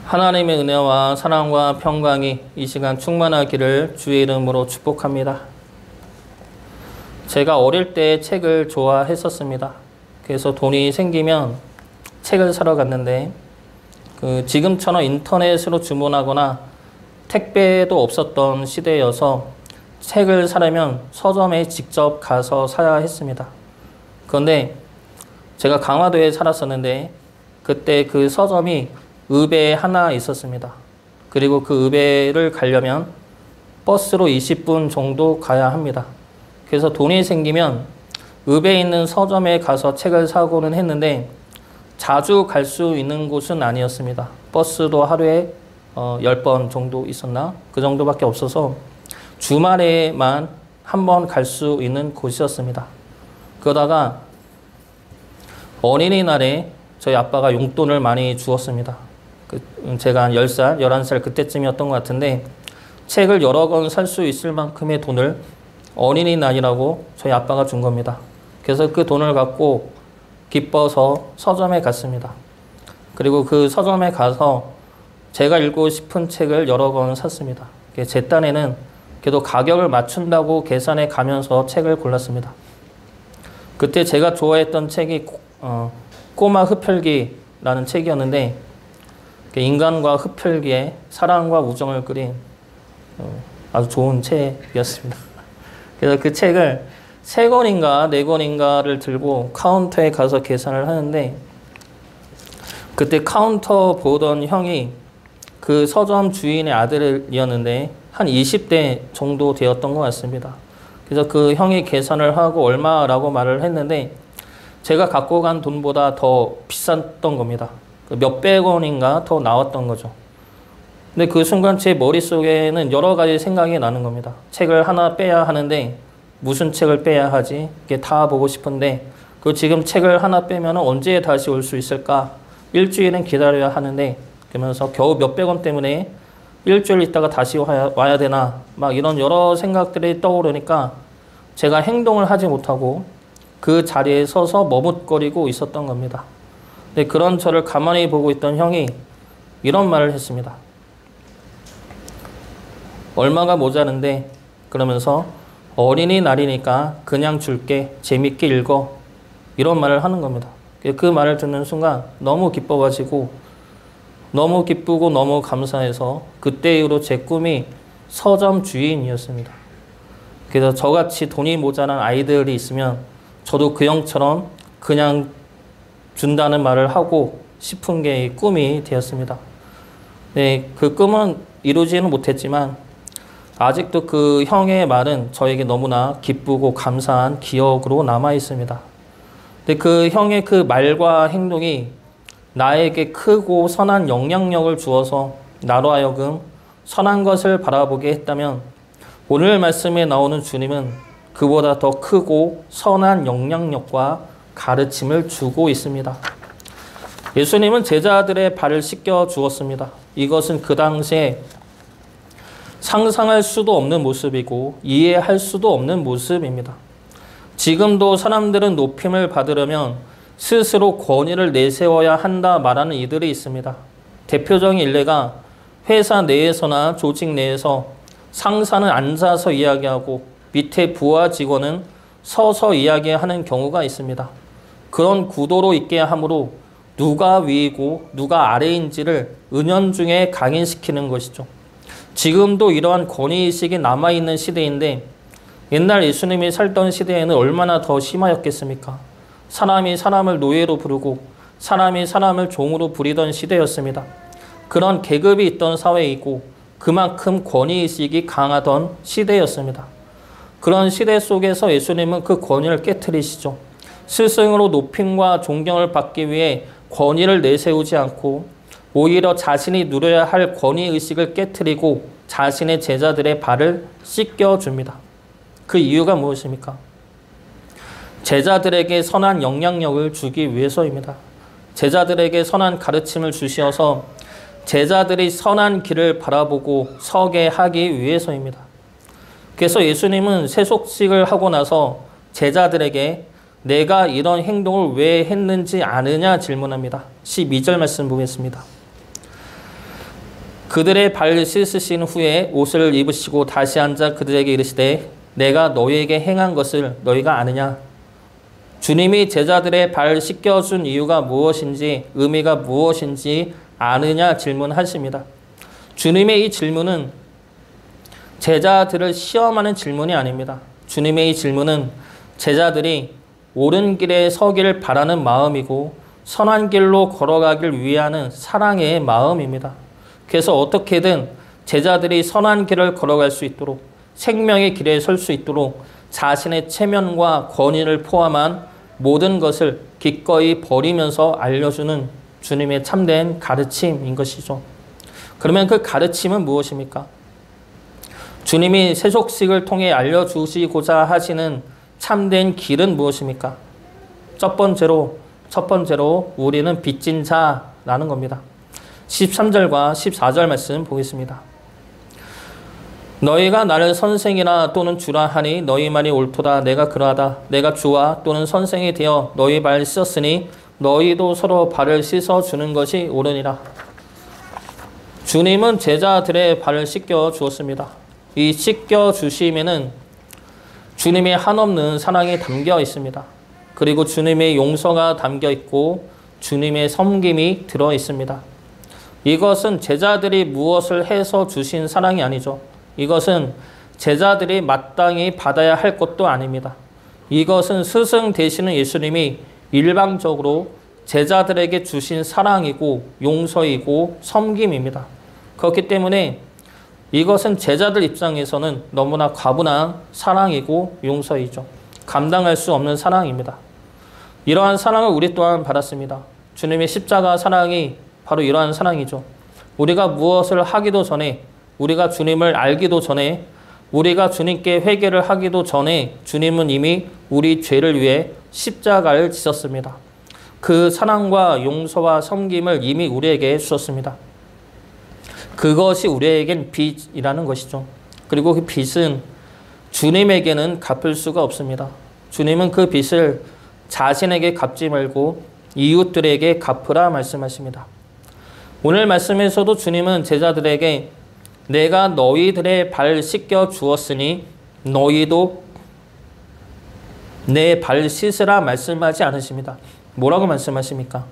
하나님의 은혜와 사랑과 평강이 이 시간 충만하기를 주의 이름으로 축복합니다. 제가 어릴 때 책을 좋아했었습니다. 그래서 돈이 생기면 책을 사러 갔는데 지금처럼 인터넷으로 주문하거나 택배도 없었던 시대여서 책을 사려면 서점에 직접 가서 사야 했습니다. 그런데 제가 강화도에 살았었는데 그때 그 서점이 읍에 하나 있었습니다. 그리고 그 읍에를 가려면 버스로 20분 정도 가야 합니다. 그래서 돈이 생기면 읍에 있는 서점에 가서 책을 사고는 했는데 자주 갈 수 있는 곳은 아니었습니다. 버스도 하루에 10번 정도 있었나? 그 정도밖에 없어서 주말에만 한 번 갈 수 있는 곳이었습니다. 그러다가 어린이날에 저희 아빠가 용돈을 많이 주었습니다. 제가 한 10살, 11살 그때쯤이었던 것 같은데 책을 여러 권 살 수 있을 만큼의 돈을 어린이날이라고 저희 아빠가 준 겁니다. 그래서 그 돈을 갖고 기뻐서 서점에 갔습니다. 그리고 그 서점에 가서 제가 읽고 싶은 책을 여러 권 샀습니다. 제 딴에는 그래도 가격을 맞춘다고 계산해 가면서 책을 골랐습니다. 그때 제가 좋아했던 책이 꼬마 흡혈귀라는 책이었는데 인간과 흡혈귀의 사랑과 우정을 그린 아주 좋은 책이었습니다. 그래서 그 책을 3권인가 4권인가를 들고 카운터에 가서 계산을 하는데 그때 카운터 보던 형이 그 서점 주인의 아들이었는데 한 20대 정도 되었던 것 같습니다. 그래서 그 형이 계산을 하고 얼마라고 말을 했는데 제가 갖고 간 돈보다 더 비쌌던 겁니다. 몇백 원인가 더 나왔던 거죠. 근데 그 순간 제 머릿속에는 여러 가지 생각이 나는 겁니다. 책을 하나 빼야 하는데 무슨 책을 빼야 하지? 이게 다 보고 싶은데 그 지금 책을 하나 빼면 언제 다시 올 수 있을까? 일주일은 기다려야 하는데 그러면서 겨우 몇백 원 때문에 일주일 있다가 다시 와야 되나? 막 이런 여러 생각들이 떠오르니까 제가 행동을 하지 못하고 그 자리에 서서 머뭇거리고 있었던 겁니다. 근데 그런 저를 가만히 보고 있던 형이 이런 말을 했습니다. 얼마가 모자른데 그러면서 어린이날이니까 그냥 줄게 재밌게 읽어 이런 말을 하는 겁니다. 그 말을 듣는 순간 너무 기뻐가지고 너무 기쁘고 너무 감사해서 그때 이후로 제 꿈이 서점 주인이었습니다. 그래서 저같이 돈이 모자란 아이들이 있으면 저도 그 형처럼 그냥 준다는 말을 하고 싶은 게 꿈이 되었습니다. 네, 그 꿈은 이루지는 못했지만 아직도 그 형의 말은 저에게 너무나 기쁘고 감사한 기억으로 남아 있습니다. 근데 그 형의 그 말과 행동이 나에게 크고 선한 영향력을 주어서 나로 하여금 선한 것을 바라보게 했다면 오늘 말씀에 나오는 주님은 그보다 더 크고 선한 영향력과 가르침을 주고 있습니다. 예수님은 제자들의 발을 씻겨 주었습니다. 이것은 그 당시에 상상할 수도 없는 모습이고 이해할 수도 없는 모습입니다. 지금도 사람들은 높임을 받으려면 스스로 권위를 내세워야 한다 말하는 이들이 있습니다. 대표적인 일례가 회사 내에서나 조직 내에서 상사는 앉아서 이야기하고 밑에 부하 직원은 서서 이야기하는 경우가 있습니다. 그런 구도로 있게 함으로 누가 위이고 누가 아래인지를 은연중에 강인시키는 것이죠. 지금도 이러한 권위의식이 남아있는 시대인데 옛날 예수님이 살던 시대에는 얼마나 더 심하였겠습니까? 사람이 사람을 노예로 부르고 사람이 사람을 종으로 부리던 시대였습니다. 그런 계급이 있던 사회이고 그만큼 권위의식이 강하던 시대였습니다. 그런 시대 속에서 예수님은 그 권위를 깨트리시죠. 스승으로 높임과 존경을 받기 위해 권위를 내세우지 않고 오히려 자신이 누려야 할 권위의식을 깨트리고 자신의 제자들의 발을 씻겨줍니다. 그 이유가 무엇입니까? 제자들에게 선한 영향력을 주기 위해서입니다. 제자들에게 선한 가르침을 주시어서 제자들이 선한 길을 바라보고 서게 하기 위해서입니다. 그래서 예수님은 세속식을 하고 나서 제자들에게 내가 이런 행동을 왜 했는지 아느냐 질문합니다. 12절 말씀 보겠습니다. 그들의 발 씻으신 후에 옷을 입으시고 다시 앉아 그들에게 이르시되 내가 너희에게 행한 것을 너희가 아느냐? 주님이 제자들의 발 씻겨준 이유가 무엇인지 의미가 무엇인지 아느냐 질문하십니다. 주님의 이 질문은 제자들을 시험하는 질문이 아닙니다. 주님의 이 질문은 제자들이 옳은 길에 서기를 바라는 마음이고 선한 길로 걸어가길 위하는 사랑의 마음입니다. 그래서 어떻게든 제자들이 선한 길을 걸어갈 수 있도록 생명의 길에 설 수 있도록 자신의 체면과 권위를 포함한 모든 것을 기꺼이 버리면서 알려주는 주님의 참된 가르침인 것이죠. 그러면 그 가르침은 무엇입니까? 주님이 세속식을 통해 알려주시고자 하시는 참된 길은 무엇입니까? 첫 번째로 우리는 빚진 자라는 겁니다. 13절과 14절 말씀 보겠습니다. 너희가 나를 선생이나 또는 주라 하니 너희 말이 옳도다. 내가 그러하다. 내가 주와 또는 선생이 되어 너희 발 씻었으니 너희도 서로 발을 씻어주는 것이 옳으니라. 주님은 제자들의 발을 씻겨 주었습니다. 이 씻겨 주심에는 주님의 한없는 사랑이 담겨 있습니다. 그리고 주님의 용서가 담겨 있고 주님의 섬김이 들어 있습니다. 이것은 제자들이 무엇을 해서 주신 사랑이 아니죠. 이것은 제자들이 마땅히 받아야 할 것도 아닙니다. 이것은 스승 되시는 예수님이 일방적으로 제자들에게 주신 사랑이고 용서이고 섬김입니다. 그렇기 때문에 이것은 제자들 입장에서는 너무나 과분한 사랑이고 용서이죠. 감당할 수 없는 사랑입니다. 이러한 사랑을 우리 또한 받았습니다. 주님의 십자가 사랑이 바로 이러한 사랑이죠. 우리가 무엇을 하기도 전에, 우리가 주님을 알기도 전에, 우리가 주님께 회개를 하기도 전에 주님은 이미 우리 죄를 위해 십자가를 지셨습니다. 그 사랑과 용서와 섬김을 이미 우리에게 주셨습니다. 그것이 우리에겐 빚이라는 것이죠. 그리고 그 빚은 주님에게는 갚을 수가 없습니다. 주님은 그 빚을 자신에게 갚지 말고 이웃들에게 갚으라 말씀하십니다. 오늘 말씀에서도 주님은 제자들에게 내가 너희들의 발 씻겨 주었으니 너희도 내 발 씻으라 말씀하지 않으십니다. 뭐라고 말씀하십니까?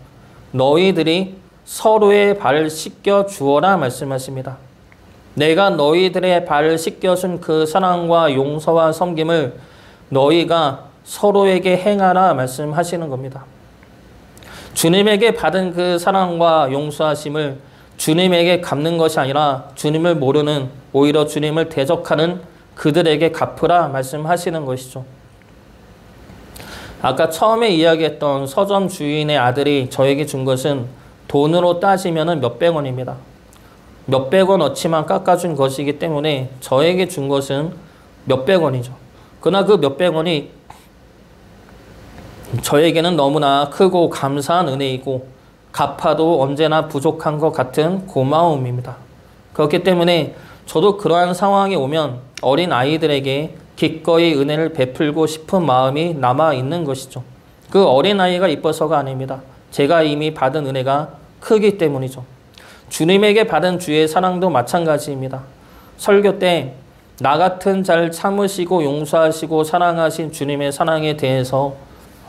너희들이 서로의 발을 씻겨 주어라 말씀하십니다. 내가 너희들의 발을 씻겨준 그 사랑과 용서와 섬김을 너희가 서로에게 행하라 말씀하시는 겁니다. 주님에게 받은 그 사랑과 용서하심을 주님에게 갚는 것이 아니라 주님을 모르는, 오히려 주님을 대적하는 그들에게 갚으라 말씀하시는 것이죠. 아까 처음에 이야기했던 서점 주인의 아들이 저에게 준 것은 돈으로 따지면 몇백 원입니다. 몇백 원어치만 깎아준 것이기 때문에 저에게 준 것은 몇백 원이죠. 그러나 그 몇백 원이 저에게는 너무나 크고 감사한 은혜이고 갚아도 언제나 부족한 것 같은 고마움입니다. 그렇기 때문에 저도 그러한 상황이 오면 어린 아이들에게 기꺼이 은혜를 베풀고 싶은 마음이 남아있는 것이죠. 그 어린아이가 이뻐서가 아닙니다. 제가 이미 받은 은혜가 크기 때문이죠. 주님에게 받은 주의 사랑도 마찬가지입니다. 설교 때 나 같은 잘 참으시고 용서하시고 사랑하신 주님의 사랑에 대해서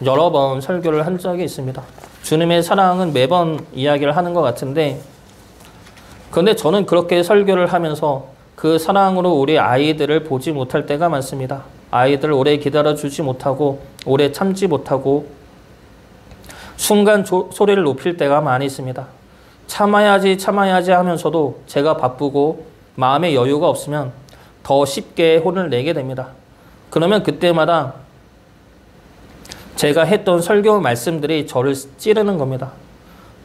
여러 번 설교를 한 적이 있습니다. 주님의 사랑은 매번 이야기를 하는 것 같은데, 그런데 저는 그렇게 설교를 하면서 그 사랑으로 우리 아이들을 보지 못할 때가 많습니다. 아이들을 오래 기다려주지 못하고 오래 참지 못하고 순간 소리를 높일 때가 많이 있습니다. 참아야지 하면서도 제가 바쁘고 마음의 여유가 없으면 더 쉽게 혼을 내게 됩니다. 그러면 그때마다 제가 했던 설교 말씀들이 저를 찌르는 겁니다.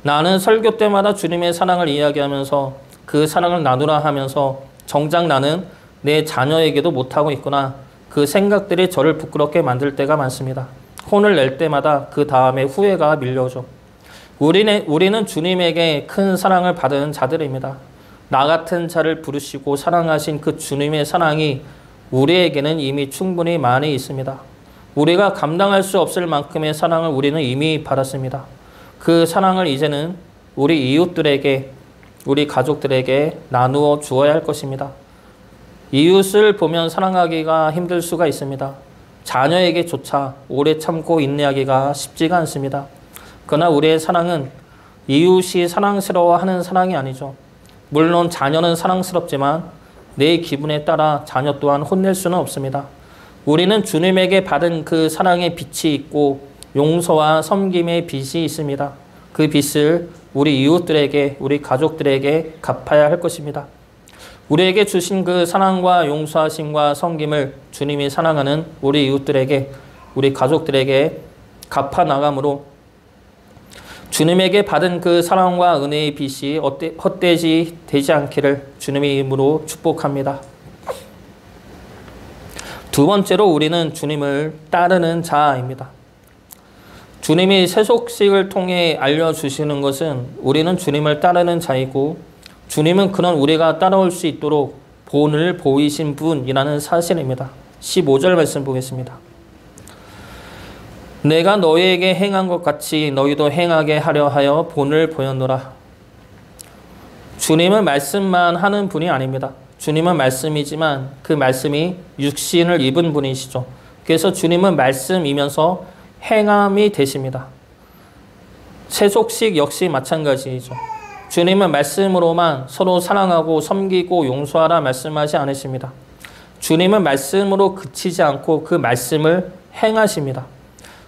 나는 설교 때마다 주님의 사랑을 이야기하면서 그 사랑을 나누라 하면서 정작 나는 내 자녀에게도 못하고 있구나. 그 생각들이 저를 부끄럽게 만들 때가 많습니다. 혼을 낼 때마다 그 다음에 후회가 밀려오죠. 우리는 주님에게 큰 사랑을 받은 자들입니다. 나 같은 자를 부르시고 사랑하신 그 주님의 사랑이 우리에게는 이미 충분히 많이 있습니다. 우리가 감당할 수 없을 만큼의 사랑을 우리는 이미 받았습니다. 그 사랑을 이제는 우리 이웃들에게 우리 가족들에게 나누어 주어야 할 것입니다. 이웃을 보면 사랑하기가 힘들 수가 있습니다. 자녀에게조차 오래 참고 인내하기가 쉽지가 않습니다. 그러나 우리의 사랑은 이웃이 사랑스러워하는 사랑이 아니죠. 물론 자녀는 사랑스럽지만 내 기분에 따라 자녀 또한 혼낼 수는 없습니다. 우리는 주님에게 받은 그 사랑의 빛이 있고 용서와 섬김의 빚이 있습니다. 그 빚을 우리 이웃들에게, 우리 가족들에게 갚아야 할 것입니다. 우리에게 주신 그 사랑과 용서하심과 섬김을 주님이 사랑하는 우리 이웃들에게, 우리 가족들에게 갚아 나감으로 주님에게 받은 그 사랑과 은혜의 빚이 헛되지 되지 않기를 주님의 이름으로 축복합니다. 두 번째로 우리는 주님을 따르는 자입니다. 주님이 세속식을 통해 알려주시는 것은 우리는 주님을 따르는 자이고 주님은 그런 우리가 따라올 수 있도록 본을 보이신 분이라는 사실입니다. 15절 말씀 보겠습니다. 내가 너희에게 행한 것 같이 너희도 행하게 하려 하여 본을 보였노라. 주님은 말씀만 하는 분이 아닙니다. 주님은 말씀이지만 그 말씀이 육신을 입은 분이시죠. 그래서 주님은 말씀이면서 행함이 되십니다. 세속식 역시 마찬가지이죠. 주님은 말씀으로만 서로 사랑하고 섬기고 용서하라 말씀하지 않으십니다. 주님은 말씀으로 그치지 않고 그 말씀을 행하십니다.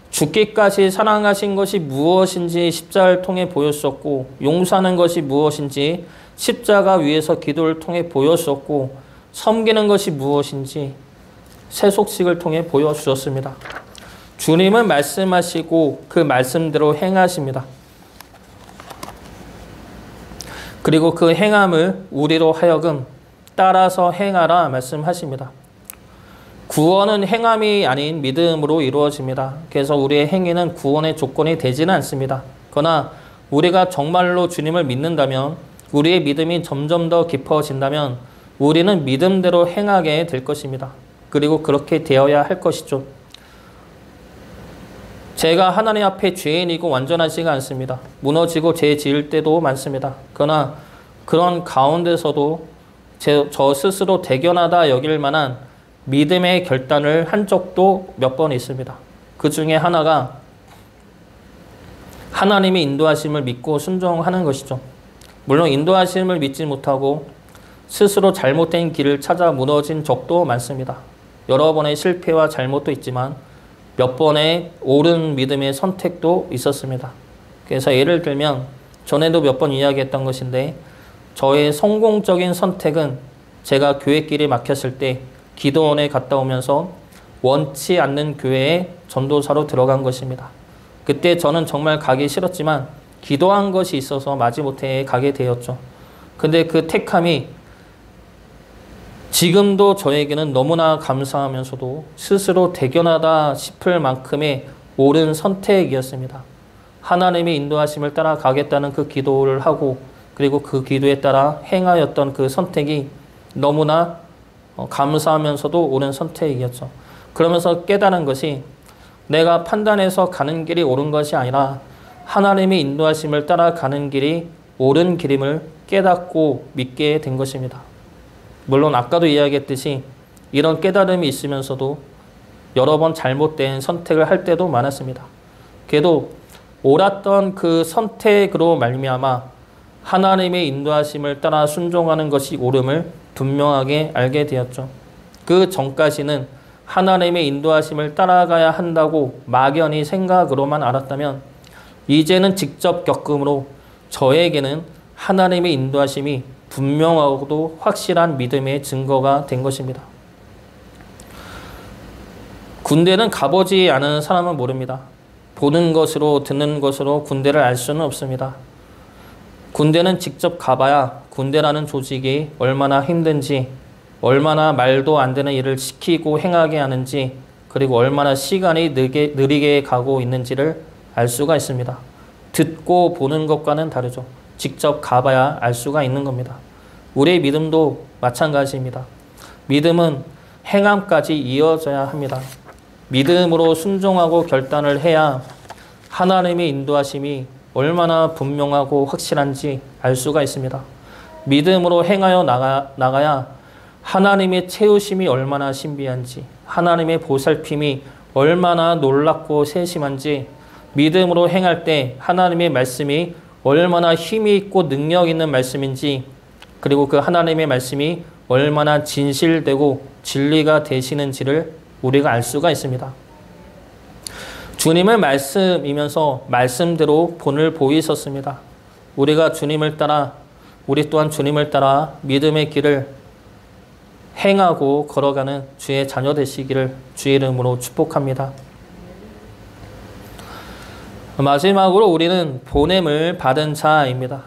죽기까지 사랑하신 것이 무엇인지 십자가를 통해 보였었고 용서하는 것이 무엇인지 십자가 위에서 기도를 통해 보였었고 섬기는 것이 무엇인지 세속식을 통해 보여주셨습니다. 주님은 말씀하시고 그 말씀대로 행하십니다. 그리고 그 행함을 우리로 하여금 따라서 행하라 말씀하십니다. 구원은 행함이 아닌 믿음으로 이루어집니다. 그래서 우리의 행위는 구원의 조건이 되지는 않습니다. 그러나 우리가 정말로 주님을 믿는다면, 우리의 믿음이 점점 더 깊어진다면 우리는 믿음대로 행하게 될 것입니다. 그리고 그렇게 되어야 할 것이죠. 제가 하나님 앞에 죄인이고 완전하지가 않습니다. 무너지고 죄 지을 때도 많습니다. 그러나 그런 가운데서도 저 스스로 대견하다 여길 만한 믿음의 결단을 한 적도 몇 번 있습니다. 그 중에 하나가 하나님의 인도하심을 믿고 순종하는 것이죠. 물론 인도하심을 믿지 못하고 스스로 잘못된 길을 찾아 무너진 적도 많습니다. 여러 번의 실패와 잘못도 있지만 몇 번의 옳은 믿음의 선택도 있었습니다. 그래서 예를 들면 전에도 몇 번 이야기했던 것인데 저의 성공적인 선택은 제가 교회길이 막혔을 때 기도원에 갔다 오면서 원치 않는 교회에 전도사로 들어간 것입니다. 그때 저는 정말 가기 싫었지만 기도한 것이 있어서 마지못해 가게 되었죠. 근데 그 택함이 지금도 저에게는 너무나 감사하면서도 스스로 대견하다 싶을 만큼의 옳은 선택이었습니다. 하나님의 인도하심을 따라 가겠다는 그 기도를 하고 그리고 그 기도에 따라 행하였던 그 선택이 너무나 감사하면서도 옳은 선택이었죠. 그러면서 깨달은 것이 내가 판단해서 가는 길이 옳은 것이 아니라 하나님의 인도하심을 따라 가는 길이 옳은 길임을 깨닫고 믿게 된 것입니다. 물론 아까도 이야기했듯이 이런 깨달음이 있으면서도 여러 번 잘못된 선택을 할 때도 많았습니다. 그래도 옳았던 그 선택으로 말미암아 하나님의 인도하심을 따라 순종하는 것이 옳음을 분명하게 알게 되었죠. 그 전까지는 하나님의 인도하심을 따라가야 한다고 막연히 생각으로만 알았다면 이제는 직접 겪음으로 저에게는 하나님의 인도하심이 분명하고도 확실한 믿음의 증거가 된 것입니다. 군대는 가보지 않은 사람은 모릅니다. 보는 것으로 듣는 것으로 군대를 알 수는 없습니다. 군대는 직접 가봐야 군대라는 조직이 얼마나 힘든지, 얼마나 말도 안 되는 일을 시키고 행하게 하는지, 그리고 얼마나 시간이 느리게 가고 있는지를 알 수가 있습니다. 듣고 보는 것과는 다르죠. 직접 가봐야 알 수가 있는 겁니다. 우리의 믿음도 마찬가지입니다. 믿음은 행함까지 이어져야 합니다. 믿음으로 순종하고 결단을 해야 하나님의 인도하심이 얼마나 분명하고 확실한지 알 수가 있습니다. 믿음으로 행하여 나가야 하나님의 채우심이 얼마나 신비한지, 하나님의 보살핌이 얼마나 놀랍고 세심한지, 믿음으로 행할 때 하나님의 말씀이 얼마나 힘이 있고 능력 있는 말씀인지, 그리고 그 하나님의 말씀이 얼마나 진실되고 진리가 되시는지를 우리가 알 수가 있습니다. 주님의 말씀이면서 말씀대로 본을 보이셨습니다. 우리가 주님을 따라, 우리 또한 주님을 따라 믿음의 길을 행하고 걸어가는 주의 자녀 되시기를 주의 이름으로 축복합니다. 마지막으로 우리는 보냄을 받은 자입니다.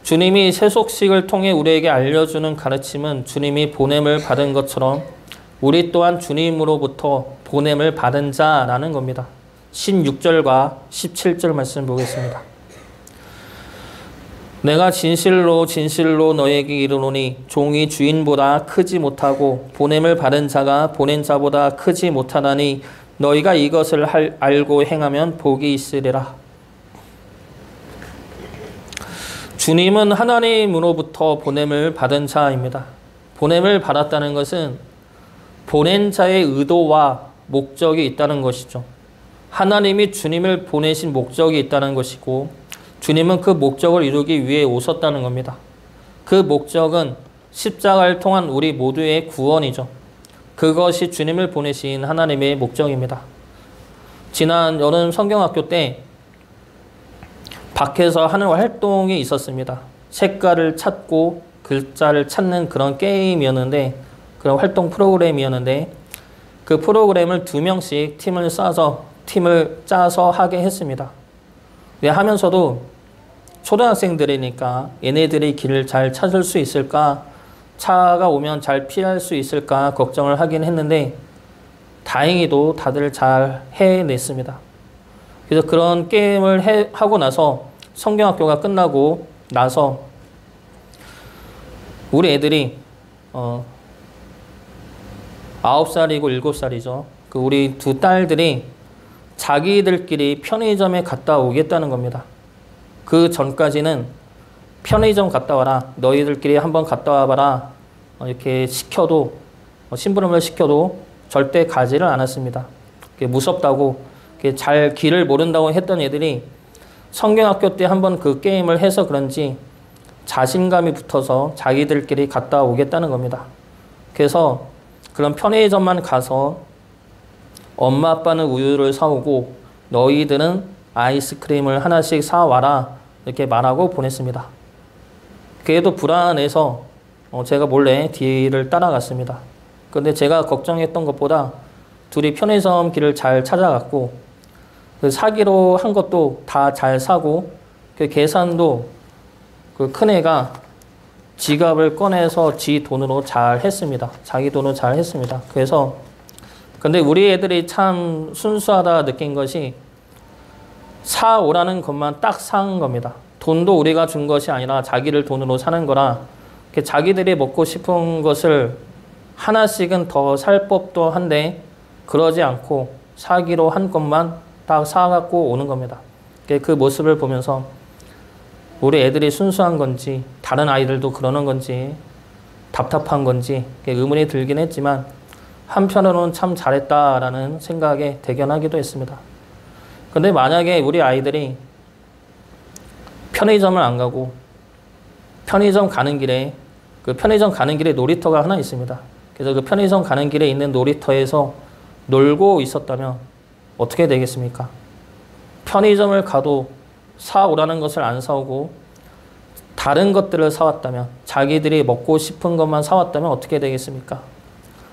주님이 세속식을 통해 우리에게 알려주는 가르침은 주님이 보냄을 받은 것처럼 우리 또한 주님으로부터 보냄을 받은 자라는 겁니다. 16절과 17절 말씀 보겠습니다. 내가 진실로 진실로 너에게 이르노니 종이 주인보다 크지 못하고 보냄을 받은 자가 보낸 자보다 크지 못하나니 너희가 이것을 알고 행하면 복이 있으리라. 주님은 하나님으로부터 보냄을 받은 자입니다. 보냄을 받았다는 것은 보낸 자의 의도와 목적이 있다는 것이죠. 하나님이 주님을 보내신 목적이 있다는 것이고 주님은 그 목적을 이루기 위해 오셨다는 겁니다. 그 목적은 십자가를 통한 우리 모두의 구원이죠. 그것이 주님을 보내신 하나님의 목적입니다. 지난 여름 성경학교 때 밖에서 하는 활동이 있었습니다. 색깔을 찾고 글자를 찾는 그런 게임이었는데, 그런 활동 프로그램이었는데, 그 프로그램을 2명씩 팀을 짜서 하게 했습니다. 하면서도 초등학생들이니까 얘네들이 길을 잘 찾을 수 있을까, 차가 오면 잘 피할 수 있을까 걱정을 하긴 했는데 다행히도 다들 잘 해냈습니다. 그래서 그런 게임을 하고 나서 성경학교가 끝나고 나서 우리 애들이 9살이고 7살이죠. 그 우리 두 딸들이 자기들끼리 편의점에 갔다 오겠다는 겁니다. 그 전까지는 편의점 갔다 와라, 너희들끼리 한번 갔다 와봐라, 이렇게 시켜도, 심부름을 시켜도 절대 가지를 않았습니다. 무섭다고, 잘 길을 모른다고 했던 애들이 성경학교 때 한번 그 게임을 해서 그런지 자신감이 붙어서 자기들끼리 갔다 오겠다는 겁니다. 그래서 그런 편의점만 가서 엄마 아빠는 우유를 사오고 너희들은 아이스크림을 하나씩 사와라 이렇게 말하고 보냈습니다. 걔도 불안해서 제가 몰래 뒤를 따라갔습니다. 그런데 제가 걱정했던 것보다 둘이 편의점 길을 잘 찾아갔고 그 사기로 한 것도 다 잘 사고 그 계산도 그 큰애가 지갑을 꺼내서 지 돈으로 잘 했습니다. 자기 돈으로 잘 했습니다. 그래서 근데 우리 애들이 참 순수하다 느낀 것이 사오라는 것만 딱 산 겁니다. 돈도 우리가 준 것이 아니라 자기를 돈으로 사는 거라 자기들이 먹고 싶은 것을 하나씩은 더 살 법도 한데 그러지 않고 사기로 한 것만 딱 사갖고 오는 겁니다. 그 모습을 보면서 우리 애들이 순수한 건지 다른 아이들도 그러는 건지 답답한 건지 의문이 들긴 했지만 한편으로는 참 잘했다라는 생각에 대견하기도 했습니다. 근데 만약에 우리 아이들이 편의점을 안 가고 편의점 가는 길에 놀이터가 하나 있습니다. 그래서 그 편의점 가는 길에 있는 놀이터에서 놀고 있었다면 어떻게 되겠습니까? 편의점을 가도 사오라는 것을 안 사오고 다른 것들을 사왔다면 자기들이 먹고 싶은 것만 사왔다면 어떻게 되겠습니까?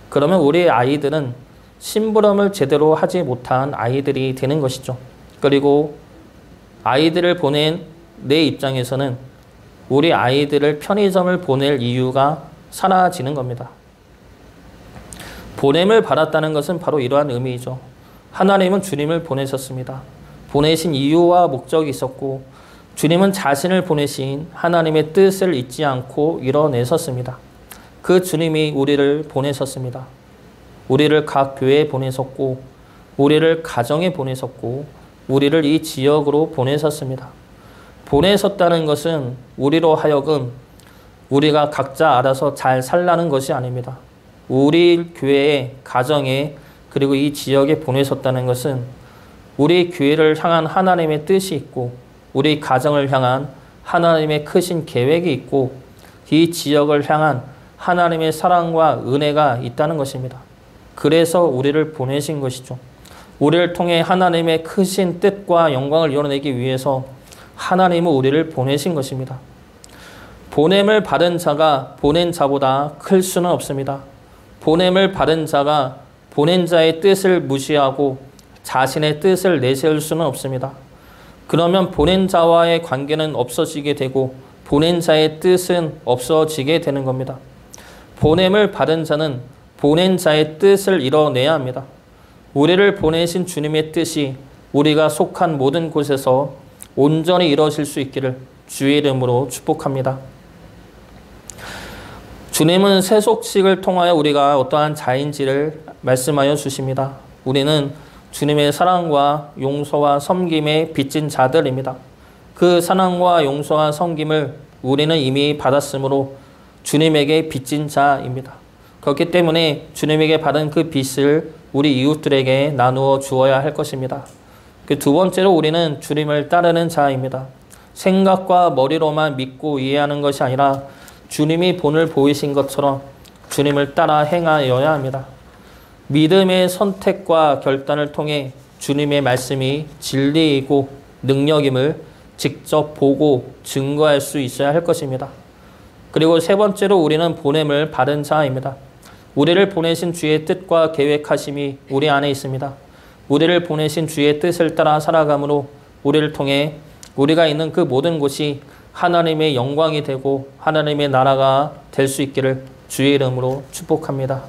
그러면 우리 아이들은 심부름을 제대로 하지 못한 아이들이 되는 것이죠. 그리고 아이들을 보낸 내 입장에서는 우리 아이들을 편의점을 보낼 이유가 사라지는 겁니다. 보냄을 받았다는 것은 바로 이러한 의미이죠. 하나님은 주님을 보내셨습니다. 보내신 이유와 목적이 있었고 주님은 자신을 보내신 하나님의 뜻을 잊지 않고 이뤄내셨습니다. 그 주님이 우리를 보내셨습니다. 우리를 각 교회에 보내셨고 우리를 가정에 보내셨고 우리를 이 지역으로 보내셨습니다. 보내셨다는 것은 우리로 하여금 우리가 각자 알아서 잘 살라는 것이 아닙니다. 우리 교회에, 가정에, 그리고 이 지역에 보내셨다는 것은 우리 교회를 향한 하나님의 뜻이 있고 우리 가정을 향한 하나님의 크신 계획이 있고 이 지역을 향한 하나님의 사랑과 은혜가 있다는 것입니다. 그래서 우리를 보내신 것이죠. 우리를 통해 하나님의 크신 뜻과 영광을 이뤄내기 위해서 하나님은 우리를 보내신 것입니다. 보냄을 받은 자가 보낸 자보다 클 수는 없습니다. 보냄을 받은 자가 보낸 자의 뜻을 무시하고 자신의 뜻을 내세울 수는 없습니다. 그러면 보낸 자와의 관계는 없어지게 되고 보낸 자의 뜻은 없어지게 되는 겁니다. 보냄을 받은 자는 보낸 자의 뜻을 이뤄내야 합니다. 우리를 보내신 주님의 뜻이 우리가 속한 모든 곳에서 온전히 이루어질 수 있기를 주의 이름으로 축복합니다. 주님은 세속식을 통하여 우리가 어떠한 자인지를 말씀하여 주십니다. 우리는 주님의 사랑과 용서와 섬김에 빚진 자들입니다. 그 사랑과 용서와 섬김을 우리는 이미 받았으므로 주님에게 빚진 자입니다. 그렇기 때문에 주님에게 받은 그 빚을 우리 이웃들에게 나누어 주어야 할 것입니다. 그 두 번째로 우리는 주님을 따르는 자입니다. 생각과 머리로만 믿고 이해하는 것이 아니라 주님이 본을 보이신 것처럼 주님을 따라 행하여야 합니다. 믿음의 선택과 결단을 통해 주님의 말씀이 진리이고 능력임을 직접 보고 증거할 수 있어야 할 것입니다. 그리고 세 번째로 우리는 보냄을 받은 자입니다. 우리를 보내신 주의 뜻과 계획하심이 우리 안에 있습니다. 우리를 보내신 주의 뜻을 따라 살아감으로 우리를 통해 우리가 있는 그 모든 곳이 하나님의 영광이 되고 하나님의 나라가 될 수 있기를 주의 이름으로 축복합니다.